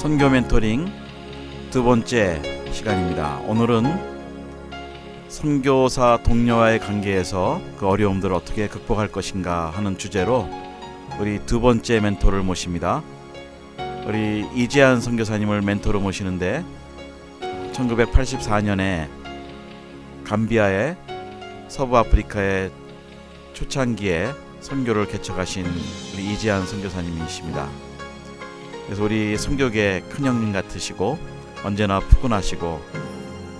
선교 멘토링 두 번째 시간입니다. 오늘은 선교사 동료와의 관계에서 그 어려움들을 어떻게 극복할 것인가 하는 주제로 우리 두 번째 멘토를 모십니다. 우리 이재한 선교사님을 멘토로 모시는데 1984년에 감비아의 서부 아프리카의 초창기에 선교를 개척하신 우리 이재한 선교사님이십니다. 그래서 우리 선교계 큰형님 같으시고 언제나 푸근하시고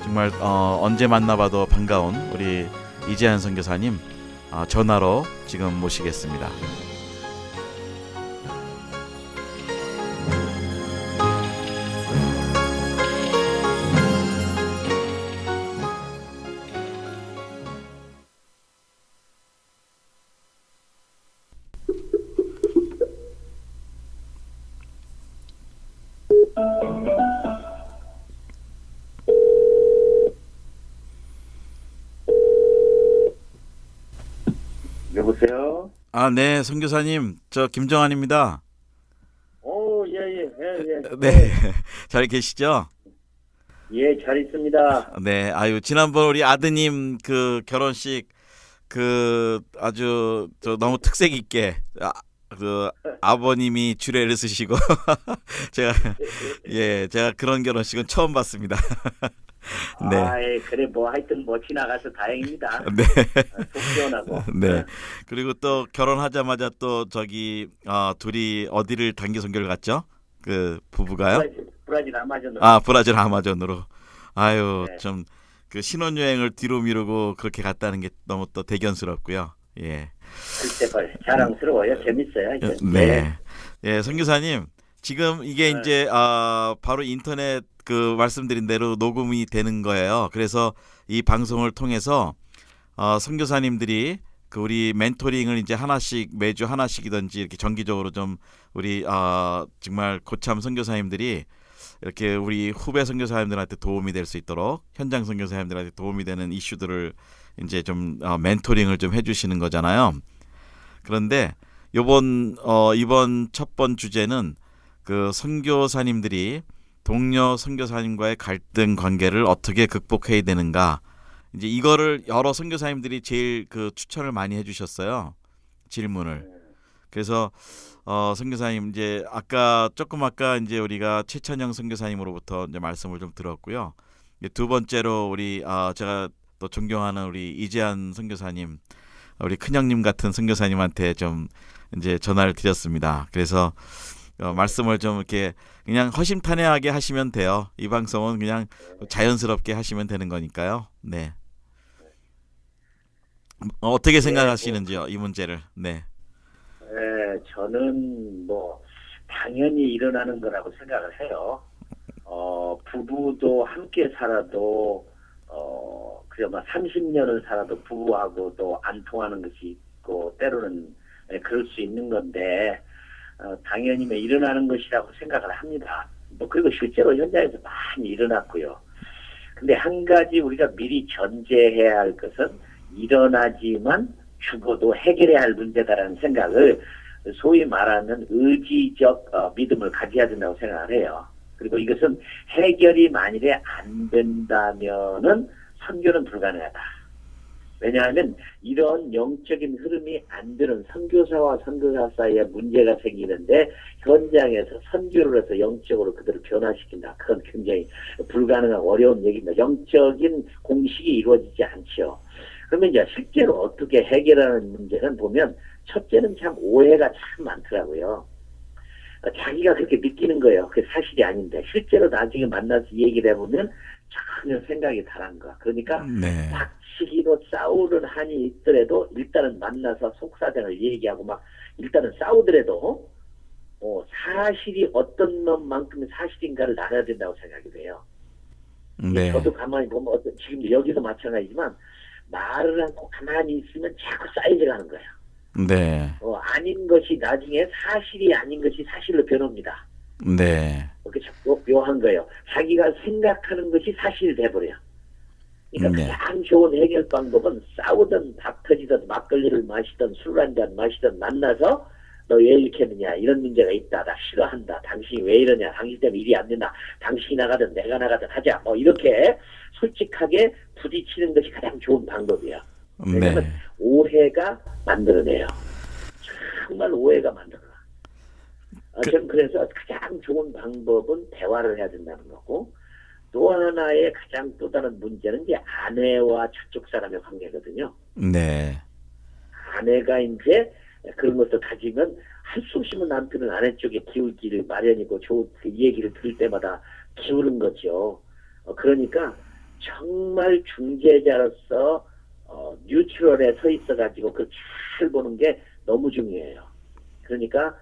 정말 언제 만나봐도 반가운 우리 이재한 선교사님 전화로 지금 모시겠습니다. 여보세요? 네, 선교사님, 저 김정환입니다. 예. 네, 잘 계시죠? 예, 잘 있습니다. 네, 지난번 우리 아드님 그 결혼식 아주 너무 특색 있게 아버님이 주례를 쓰시고 제가 그런 결혼식은 처음 봤습니다. 네. 그래 하여튼 지나가서 다행입니다. 네. 속 시원하고. 네. 그리고 또 결혼하자마자 또 둘이 어디를 단기 선교를 갔죠? 그 부부가요? 브라질 아마존으로. 브라질 아마존으로. 네. 좀 그 신혼여행을 뒤로 미루고 그렇게 갔다는 게 너무 또 대견스럽고요. 예. 글쎄 자랑스러워요. 재밌어요. 하여튼. 네. 예, 선교사님. 지금 이게 네. 이제 바로 인터넷 말씀드린 대로 녹음이 되는 거예요. 그래서 이 방송을 통해서 선교사님들이 우리 멘토링을 이제 매주 하나씩이든지 이렇게 정기적으로 좀 우리 정말 고참 선교사님들이 이렇게 우리 후배 선교사님들한테 도움이 될 수 있도록 현장 선교사님들한테 도움이 되는 이슈들을 이제 좀 멘토링을 좀 해주시는 거잖아요. 그런데 이번 첫 번 주제는 그 선교사님들이 동료 선교사님과의 갈등 관계를 어떻게 극복해야 되는가. 이제 이거를 여러 선교사님들이 제일 추천을 많이 해주셨어요. 질문을. 그래서 선교사님 이제 아까 이제 우리가 최찬영 선교사님으로부터 이제 말씀을 좀 들었고요. 두 번째로 우리 제가 또 존경하는 우리 이재한 선교사님, 우리 큰형님 같은 선교사님한테 좀 이제 전화를 드렸습니다. 그래서 말씀을 좀 이렇게 그냥 허심탄회하게 하시면 돼요. 이 방송은 그냥 자연스럽게 하시면 되는 거니까요. 네. 어떻게 생각하시는지요, 이 문제를? 네. 저는 당연히 일어나는 거라고 생각을 해요. 부부도 함께 살아도 그저 30년을 살아도 부부하고도 안 통하는 것이 있고 때로는 그럴 수 있는 건데 당연히 일어나는 것이라고 생각을 합니다. 그리고 실제로 현장에서 많이 일어났고요. 근데 한 가지 우리가 미리 전제해야 할 것은 일어나지만 죽어도 해결해야 할 문제다라는 생각을 소위 말하는 의지적 믿음을 가져야 된다고 생각을 해요. 그리고 이것은 해결이 만일에 안 된다면은 선교는 불가능하다. 왜냐하면 이런 영적인 흐름이 안 되는 선교사와 선교사 사이에 문제가 생기는데 현장에서 선교를 해서 영적으로 그들을 변화시킨다. 그건 굉장히 불가능하고 어려운 얘기입니다. 영적인 공식이 이루어지지 않죠. 그러면 이제 실제로 어떻게 해결하는 문제는 보면 첫째는 참 오해가 참 많더라고요. 자기가 그렇게 느끼는 거예요. 그게 사실이 아닌데 실제로 나중에 만나서 얘기를 해보면 전혀 생각이 다른 거야. 그러니까 네. 박치기로 싸우는 한이 있더라도 일단은 만나서 속사정을 얘기하고 일단은 싸우더라도 사실이 어떤 놈만큼 사실인가를 나눠야 된다고 생각이 돼요. 네. 저도 가만히 보면 지금 여기도 마찬가지지만 말을 않고 가만히 있으면 자꾸 쌓여가는 거예요. 네. 아닌 것이 나중에 사실이 아닌 것이 사실로 변합니다. 네. 그렇게 자꾸 묘한 거예요. 자기가 생각하는 것이 사실이 돼버려요. 그러니까 네. 가장 좋은 해결 방법은 싸우든 박 터지든 막걸리를 마시든 술 한잔 마시든 만나서 너 왜 이렇게 했느냐, 이런 문제가 있다, 나 싫어한다, 당신이 왜 이러냐, 당신 때문에 일이 안 된다, 당신이 나가든 내가 나가든 하자, 뭐 이렇게 솔직하게 부딪히는 것이 가장 좋은 방법이에요. 왜냐하면 네. 오해가 만들어내요. 정말 오해가 만들어요. 저는 그래서 가장 좋은 방법은 대화를 해야 된다는 거고, 또 하나의 가장 또 다른 문제는 이제 아내와 저쪽 사람의 관계거든요. 네. 아내가 이제 그런 것을 가지면 할 수 없으면 남편은 아내 쪽에 기울기를 마련이고 그 얘기를 들을 때마다 기울은 거죠. 그러니까 정말 중재자로서 뉴트럴에 서 있어가지고 그 잘 보는 게 너무 중요해요. 그러니까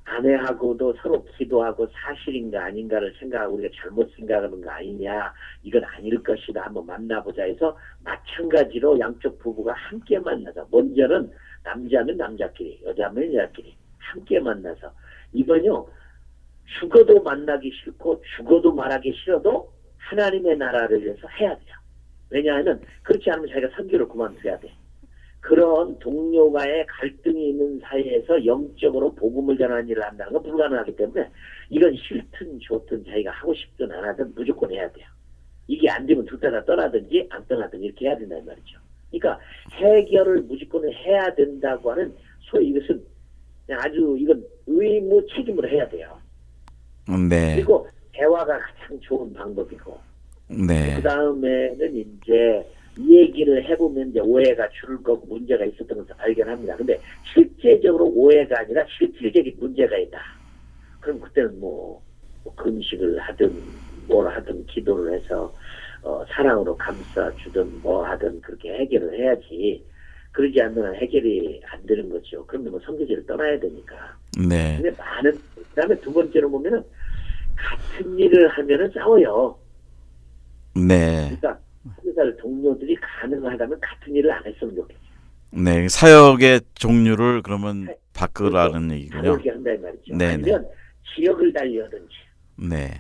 아내하고도 서로 기도하고 사실인가 아닌가를 생각하고 우리가 잘못 생각하는 거 아니냐, 이건 아닐 것이다, 한번 만나보자 해서 마찬가지로 양쪽 부부가 함께 만나서, 먼저는 남자면 남자끼리, 여자면 여자끼리 함께 만나서, 이건요 죽어도 만나기 싫고 죽어도 말하기 싫어도 하나님의 나라를 위해서 해야 돼요. 왜냐하면 그렇지 않으면 자기가 선교를 그만둬야 돼. 그런 동료와의 갈등이 있는 사이에서 영적으로 복음을 전하는 일을 한다는 건 불가능하기 때문에 이건 싫든 좋든 자기가 하고 싶든 안 하든 무조건 해야 돼요. 이게 안 되면 둘 다 떠나든지 안 떠나든지 이렇게 해야 된다는 말이죠. 그러니까 해결을 무조건 해야 된다고 하는, 소위 이것은 그냥 아주 이건 의무 책임으로 해야 돼요. 네. 그리고 대화가 가장 좋은 방법이고, 네. 그 다음에는 이제 이 얘기를 해보면 이제 오해가 줄을 거고 문제가 있었던 것을 발견합니다. 근데 실제적으로 오해가 아니라 실질적인 문제가 있다. 그럼 그때는 뭐 금식을 하든 뭘 하든 기도를 해서 사랑으로 감싸주든 뭐 하든 그렇게 해결을 해야지. 그러지 않으면 해결이 안 되는 거죠. 그러면 뭐 선교지를 떠나야 되니까. 네. 근데 그다음에 두 번째로 보면은 같은 일을 하면은 싸워요. 네. 그러니까 회사 동료들이 가능하다면 같은 일을 안 했으면 좋겠어요. 네. 사역의 종류를 그러면 그렇죠. 바꾸라는 얘기군요. 다르게 한다는 말이죠. 네네. 아니면 지역을 달리하든지. 네.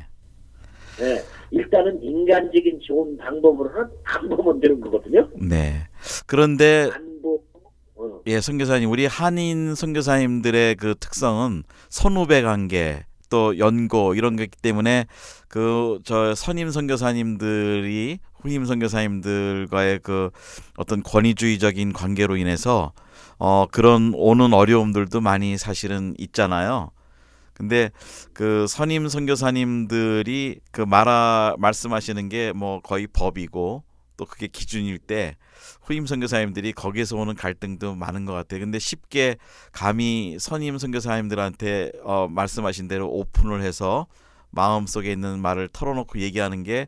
네. 일단은 인간적인 좋은 방법으로는 안 보면 되는 거거든요. 네. 그런데 안 보고, 예, 선교사님, 우리 한인 선교사님들의 그 특성은 선후배 관계 또 연고 이런 거 있기 때문에 그 저 선임 선교사님들이 후임 선교사님들과의 그 어떤 권위주의적인 관계로 인해서 그런 오는 어려움들도 많이 사실은 있잖아요. 근데 그 선임 선교사님들이 그 말씀하시는 게 뭐 거의 법이고 또 그게 기준일 때 후임 선교사님들이 거기에서 오는 갈등도 많은 것 같아요. 근데 쉽게 감히 선임 선교사님들한테 말씀하신 대로 오픈을 해서 마음속에 있는 말을 털어놓고 얘기하는 게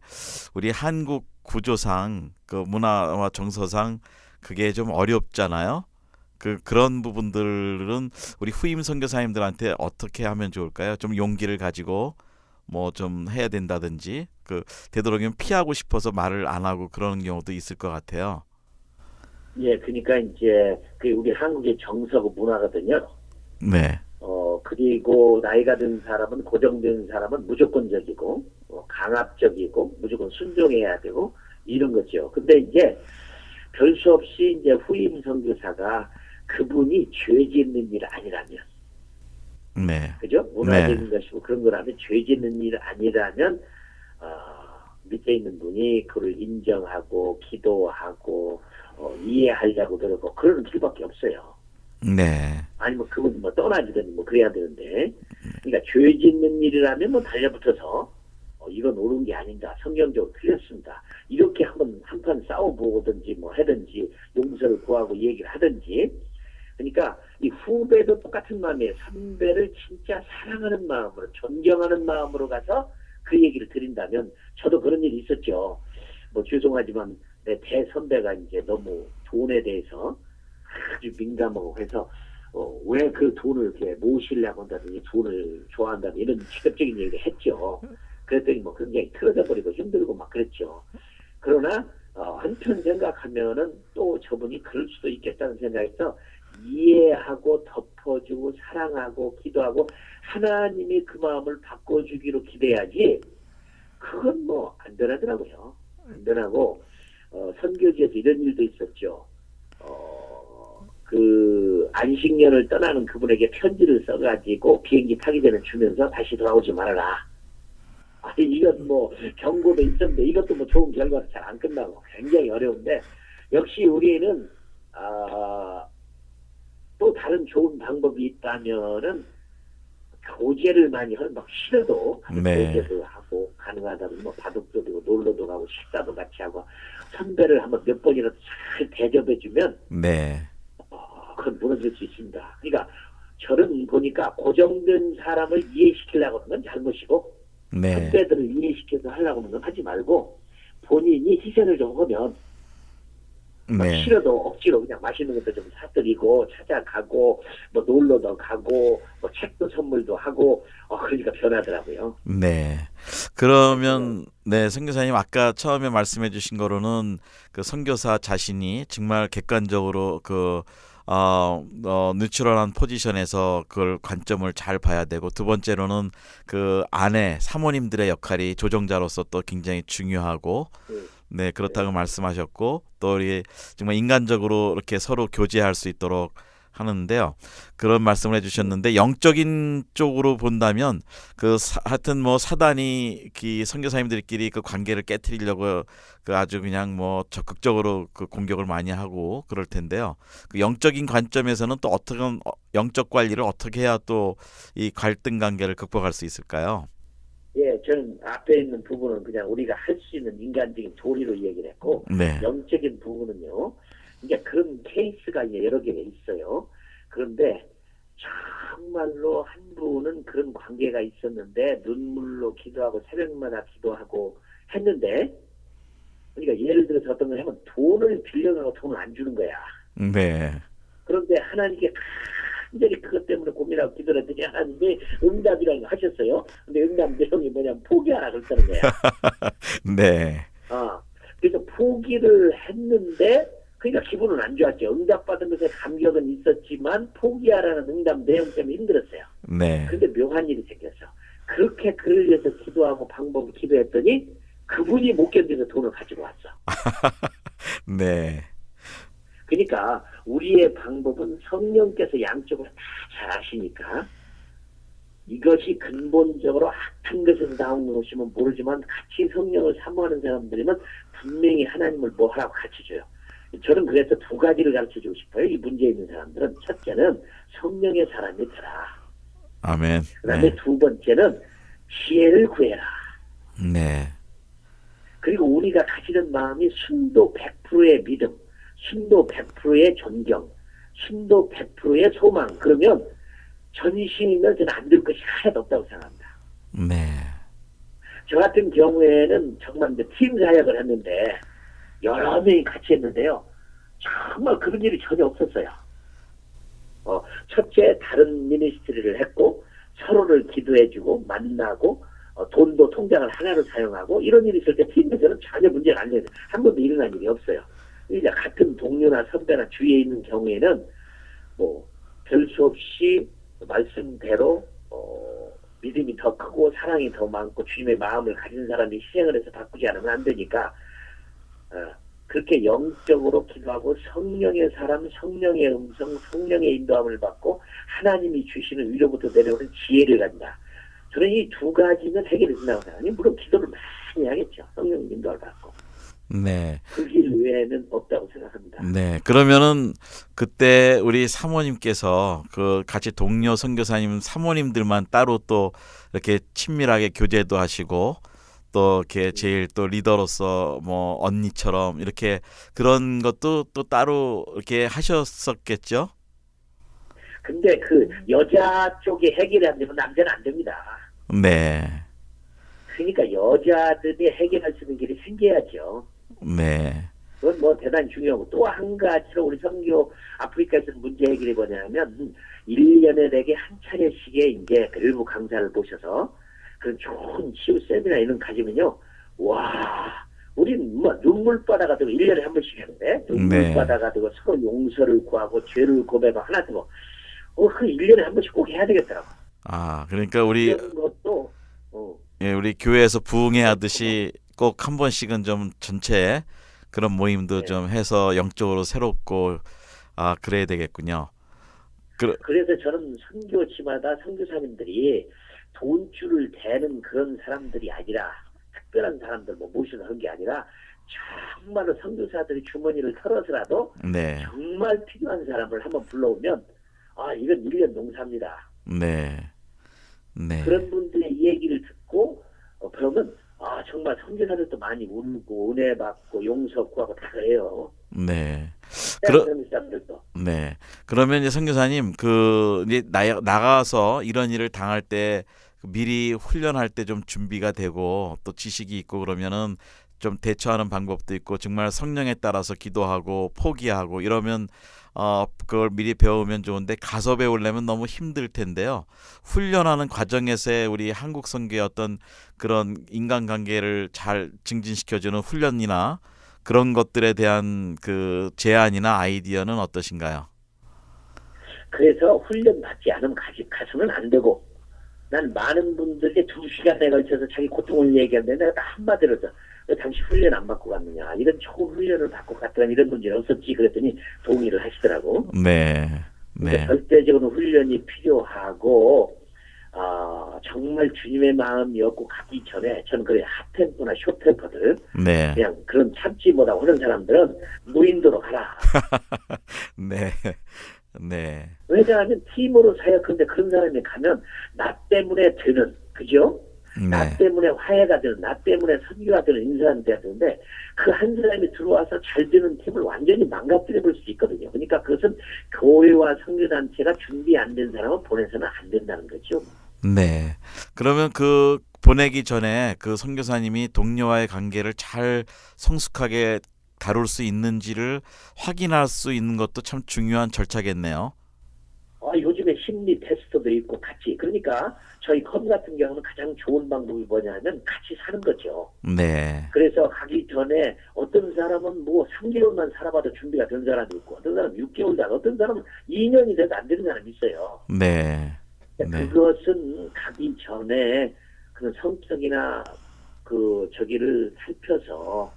우리 한국 구조상 그 문화와 정서상 그게 좀 어렵잖아요. 그런 부분들은 우리 후임 선교사님들한테 어떻게 하면 좋을까요? 좀 용기를 가지고 뭐 좀 해야 된다든지 되도록이면 피하고 싶어서 말을 안 하고 그러는 경우도 있을 것 같아요. 예, 그러니까 이제 그 우리 한국의 정서고 문화거든요. 네. 그리고 나이가 든 사람은, 고정된 사람은 무조건적이고 강압적이고 무조건 순종해야 되고 이런 거죠. 근데 이제 별 수 없이 이제 후임 선교사가 그분이 죄 짓는 일 아니라면, 네. 그죠? 문화적인 네. 것이고 그런 거라면, 죄 짓는 일 아니라면 밑에 있는 분이 그를 인정하고 기도하고 이해하려고 그러고 그러는 길밖에 없어요. 네. 아니면 그분이 뭐 떠나지든 뭐 그래야 되는데, 그러니까 죄 짓는 일이라면 뭐 달려붙어서 이건 옳은 게 아닌가, 성경적으로 틀렸습니다, 이렇게 한판 싸워보든지 뭐 하든지 용서를 구하고 얘기를 하든지. 그러니까 이 후배도 똑같은 마음이에요. 선배를 진짜 사랑하는 마음으로, 존경하는 마음으로 가서 그 얘기를 드린다면, 저도 그런 일이 있었죠. 뭐 죄송하지만 내 대선배가 이제 너무 돈에 대해서 아주 민감하고 해서 왜 그 돈을 이렇게 모시려고 한다든지 돈을 좋아한다든지 이런 직접적인 얘기를 했죠. 그랬더니 뭐 굉장히 틀어져 버리고 힘들고 막 그랬죠. 그러나 한편 생각하면은 또 저분이 그럴 수도 있겠다는 생각에서 이해하고 덮어주고 사랑하고 기도하고 하나님이 그 마음을 바꿔주기로 기대야지, 그건 뭐 안 되더라고요. 안 되고 선교지에서 이런 일도 있었죠. 그 안식년을 떠나는 그분에게 편지를 써가지고 비행기 타기 전에 주면서 다시 돌아오지 말아라. 아니 이건 뭐 경고도 있었는데 이것도 뭐 좋은 결과로 잘 안 끝나고 굉장히 어려운데 역시 우리는 또 다른 좋은 방법이 있다면은 교제를 많이 하는 막 싫어도 네. 교제도 하고 가능하다면 뭐 바둑도 되고 놀러도 가고 식사도 같이 하고 선배를 한번 몇 번이라도 잘 대접해주면 네. 그건 무너질 수 있습니다. 그러니까 저는 보니까 고정된 사람을 이해시키려고 하는 건 잘못이고 네. 선배들을 이해시켜서 하려고 하는 건 하지 말고 본인이 희생을 좀 하면 네. 싫어도 억지로 그냥 맛있는 것도 좀 사드리고 찾아가고 뭐 놀러도 가고 뭐 책도 선물도 하고 그러니까 변하더라고요. 네. 그러면 네, 선교사님 아까 처음에 말씀해 주신 거로는 그 선교사 자신이 정말 객관적으로 그 뉴트럴한 포지션에서 그걸 관점을 잘 봐야 되고 두 번째로는 그 아내 사모님들의 역할이 조정자로서 또 굉장히 중요하고 네, 그렇다고 말씀하셨고 또 우리 정말 인간적으로 이렇게 서로 교제할 수 있도록 하는데요. 그런 말씀을 해주셨는데 영적인 쪽으로 본다면 하여튼 뭐 사단이 그 선교사님들끼리 그 관계를 깨트리려고 그 아주 그냥 뭐 적극적으로 그 공격을 많이 하고 그럴 텐데요. 그 영적인 관점에서는 또 어떻게 영적 관리를 어떻게 해야 또 이 갈등 관계를 극복할 수 있을까요? 예, 저는 앞에 있는 부분은 그냥 우리가 할 수 있는 인간적인 도리로 얘기를 했고 네. 영적인 부분은요. 이제 그런 케이스가 이제 여러 개가 있어요. 그런데 정말로 한 분은 그런 관계가 있었는데 눈물로 기도하고 새벽마다 기도하고 했는데 그러니까 예를 들어서 어떤 걸 하면 돈을 빌려가고 돈을 안 주는 거야. 네. 그런데 하나님께 간절히 그것 때문에 고민하고 기도를 했더니 하나님이 응답이라는 거 하셨어요. 근데 응답 내용이 뭐냐면 포기하라 그랬다는 거야. 네. 그래서 포기를 했는데 그러니까 기분은 안 좋았죠. 응답받은 것에 감격은 있었지만 포기하라는 응답 내용 때문에 힘들었어요. 네. 그런데 묘한 일이 생겼어. 그렇게 그를 위해서 기도하고 방법을 기도했더니 그분이 못 견디서 돈을 가지고 왔어. 네. 그러니까 우리의 방법은 성령께서 양쪽으로 다 잘 아시니까 이것이 근본적으로 악한 것에서 나온 것이면 모르지만 같이 성령을 사모하는 사람들이면 분명히 하나님을 뭐 하라고 가르쳐줘요. 저는 그래서 두 가지를 가르쳐주고 싶어요. 이 문제에 있는 사람들은 첫째는 성령의 사람이 되라. 아멘. 그 다음에 두 번째는 지혜를 구해라. 네. 그리고 우리가 가지는 마음이 순도 100%의 믿음, 순도 100%의 존경, 순도 100%의 소망. 그러면 전신이면 저는 안 될 것이 하나도 없다고 생각합니다. 네. 저 같은 경우에는 정말 이제 팀 사역을 했는데 여러 명이 같이 했는데요. 정말 그런 일이 전혀 없었어요. 첫째 다른 미니스트리를 했고 서로를 기도해주고 만나고 돈도 통장을 하나로 사용하고 이런 일이 있을 때 팀에서는 전혀 문제가 안 돼요. 한 번도 일어난 일이 없어요. 이제 같은 동료나 선배나 주위에 있는 경우에는 뭐 별 수 없이 말씀대로 믿음이 더 크고 사랑이 더 많고 주님의 마음을 가진 사람이 희생을 해서 바꾸지 않으면 안 되니까 그렇게 영적으로 기도하고 성령의 사람, 성령의 음성, 성령의 인도함을 받고 하나님이 주시는 위로부터 내려오는 지혜를 갖는다. 저는 이 두 가지는 해결이 된다고 생각하니 물론 기도를 많이 하겠죠. 성령 인도를 받고. 네. 그 길 외에는 없다고 생각합니다. 네. 그러면은 그때 우리 사모님께서 그 같이 동료 선교사님 사모님들만 따로 또 이렇게 친밀하게 교제도 하시고 또 이렇게 제일 또 리더로서 뭐 언니처럼 이렇게 그런 것도 또 따로 이렇게 하셨었겠죠? 근데 그 여자 쪽이 해결이 안 되면 남자는 안 됩니다. 네. 그러니까 여자들이 해결할 수 있는 길이 생겨야죠. 네. 그건 뭐 대단히 중요하고 또 한 가지로 우리 선교 아프리카에서 문제 해결이 뭐냐면 1년에 내게 한 차례씩의 이제 일부 강사를 모셔서 그런 좋은 치유 세미나 이런 가지면요. 와, 우린 뭐 눈물바다가 되고 1년에 한 번씩 하는데 눈물바다가 되고 서로 용서를 구하고 죄를 고백하고 하나 되고 그 1년에 한 번씩 꼭 해야 되겠더라고. 그러니까 우리 것도 예, 우리 교회에서 부흥회 하듯이 꼭 한 번씩은 좀 전체 그런 모임도 좀 해서 영적으로 새롭고 그래야 되겠군요. 그래서 저는 선교지마다 선교사님들이 돈줄을 대는 그런 사람들이 아니라 특별한 사람들 뭐 모셔서 한 게 아니라 정말로 선교사들이 주머니를 털어서라도 네, 정말 필요한 사람을 한번 불러오면 이건 1년 농사입니다. 네, 네, 그런 분들의 이야기를 듣고 그러면 정말 선교사들도 많이 울고 은혜 받고 용서 구하고 다 그래요. 네. 그런 사람들도. 네. 그러면 이제 선교사님 이제 나가서 이런 일을 당할 때 미리 훈련할 때 좀 준비가 되고 또 지식이 있고 그러면은 좀 대처하는 방법도 있고 정말 성령에 따라서 기도하고 포기하고 이러면 그걸 미리 배우면 좋은데 가서 배우려면 너무 힘들 텐데요. 훈련하는 과정에서의 우리 한국 선교의 어떤 그런 인간관계를 잘 증진시켜주는 훈련이나 그런 것들에 대한 그 제안이나 아이디어는 어떠신가요? 그래서 훈련 받지 않으면 가서는 안 되고 난 많은 분들에게 2시간에 걸쳐서 자기 고통을 얘기하는데 내가 딱 한마디로 해서 당시 훈련 안 받고 갔느냐 이런 좋은 훈련을 받고 갔더니 이런 문제는 없었지 그랬더니 동의를 하시더라고. 네, 그러니까 네, 절대적으로 훈련이 필요하고 정말 주님의 마음이었고 가기 전에 저는 그래 핫템포나 숏템포들 네, 그냥 그런 참지 못하고 하는 사람들은 무인도로 가라. 네, 네, 왜냐하면 팀으로 사역하는데 그런 사람이 가면 나 때문에 되는 그죠? 나 네, 때문에 화해가 되는 나 때문에 선교가 되는 인사는 돼야 되는데 그 한 사람이 들어와서 잘 되는 팀을 완전히 망가뜨려 볼 수 있거든요. 그러니까 그것은 교회와 선교단체가 준비 안 된 사람은 보내서는 안 된다는 거죠. 네. 그러면 그 보내기 전에 그 선교사님이 동료와의 관계를 잘 성숙하게 다룰 수 있는지를 확인할 수 있는 것도 참 중요한 절차겠네요. 요즘에 심리 테스트도 있고 같이 그러니까 저희 컴 같은 경우는 가장 좋은 방법이 뭐냐면 같이 사는 거죠. 네, 그래서 가기 전에 어떤 사람은 뭐 3개월만 살아봐도 준비가 된 사람이 있고 어떤 사람은 6개월 어떤 사람은 2년이 돼도 안 되는 사람이 있어요. 네, 네, 그것은 가기 전에 그 성격이나 그 저기를 살펴서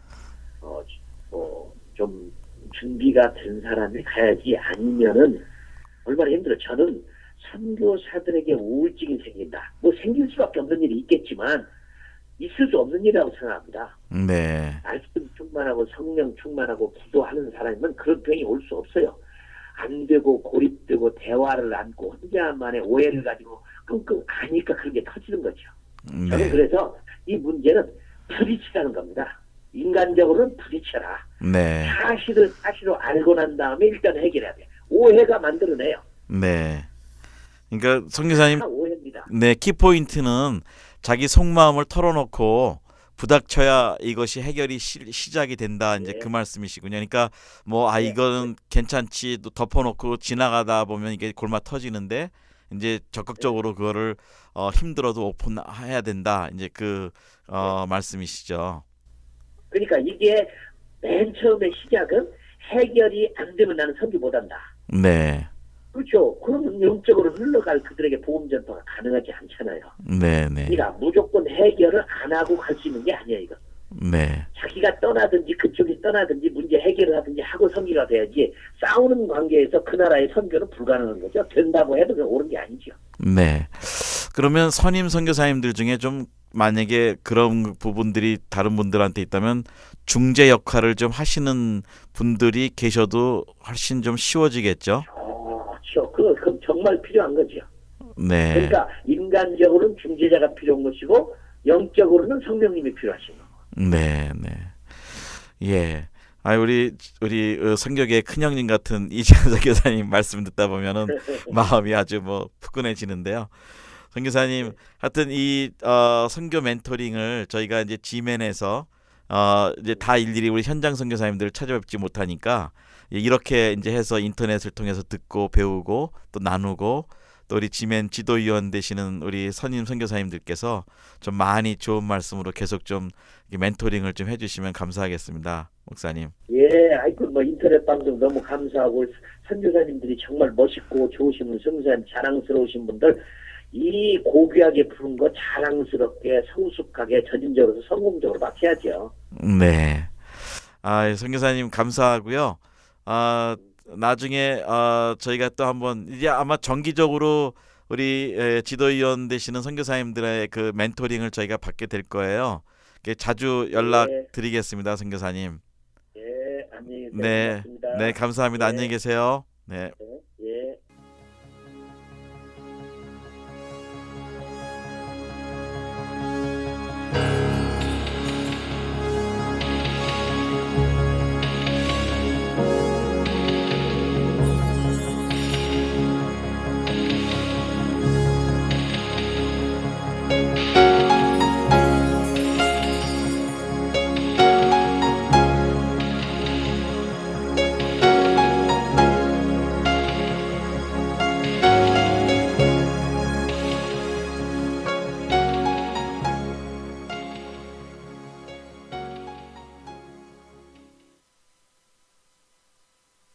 좀 준비가 된 사람이 가야지 아니면은 얼마나 힘들어. 저는 선교사들에게 우울증이 생긴다. 뭐 생길 수밖에 없는 일이 있겠지만 있을 수 없는 일이라고 생각합니다. 네, 말씀 충만하고 성령 충만하고 기도하는 사람이면 그런 병이 올 수 없어요. 안 되고 고립되고 대화를 안고 혼자만의 오해를 가지고 끙끙 앓으니까 그런 게 터지는 거죠. 저는 네, 그래서 이 문제는 부딪히라는 겁니다. 인간적으로는 부딪혀라. 네, 사실을 알고 난 다음에 일단 해결해야 돼. 오해가 만들어내요. 네. 그러니까 선교사님, 다 오해입니다. 네, 키포인트는 자기 속마음을 털어놓고 부닥쳐야 이것이 해결이 시작이 된다. 이제 그 예. 말씀이시군요. 그러니까 뭐 네. 이거는 괜찮지 또 덮어놓고 지나가다 보면 이게 골마 터지는데 이제 적극적으로 그거를 힘들어도 오픈해야 된다. 이제 그 네. 말씀이시죠. 그러니까 이게 맨 처음에 시작은 해결이 안 되면 나는 선교 못한다. 네, 그렇죠. 그러면 영적으로 흘러갈 그들에게 복음 전파가 가능하지 않잖아요. 네, 네, 그러니까 무조건 해결을 안 하고 갈 수 있는 게 아니에요, 이거. 네, 자기가 떠나든지 그쪽이 떠나든지 문제 해결을 하든지 하고 선교가 돼야지 싸우는 관계에서 그 나라의 선교는 불가능한 거죠. 된다고 해도 그냥 옳은 게 아니죠. 네. 그러면 선임 선교사님들 중에 좀 만약에 그런 부분들이 다른 분들한테 있다면 중재 역할을 좀 하시는 분들이 계셔도 훨씬 좀 쉬워지겠죠. 그럼 정말 필요한 거죠. 네, 그러니까 인간적으로는 중재자가 필요한 것이고 영적으로는 성령님이 필요하신 거고. 네, 네. 예. 우리 성격의 큰형님 같은 이재현 선교사님 말씀 듣다 보면은 마음이 아주 뭐 푸근해지는데요. 선교사님, 하여튼 이 선교 멘토링을 저희가 이제 지멘에서 이제 다 일일이 우리 현장 선교사님들을 찾아뵙지 못하니까 이렇게 이제 해서 인터넷을 통해서 듣고 배우고 또 나누고 또 우리 지멘 지도위원 되시는 우리 선임 선교사님들께서 좀 많이 좋은 말씀으로 계속 좀 멘토링을 좀 해주시면 감사하겠습니다, 목사님. 예, 아이고 뭐 인터넷 방송 너무 감사하고 선교사님들이 정말 멋있고 좋으신 분, 선교사님 자랑스러우신 분들 이 고귀하게 부른 거 자랑스럽게 성숙하게 전인적으로 성공적으로 막 해야죠. 네. 선교사님 감사하고요. 나중에 저희가 또 한번 이제 아마 정기적으로 우리 지도위원 되시는 선교사님들의 그 멘토링을 저희가 받게 될 거예요. 자주 연락드리겠습니다, 선교사님. 예, 안녕히 계세요. 네, 고맙습니다. 네, 감사합니다. 예. 안녕히 계세요. 네. 네.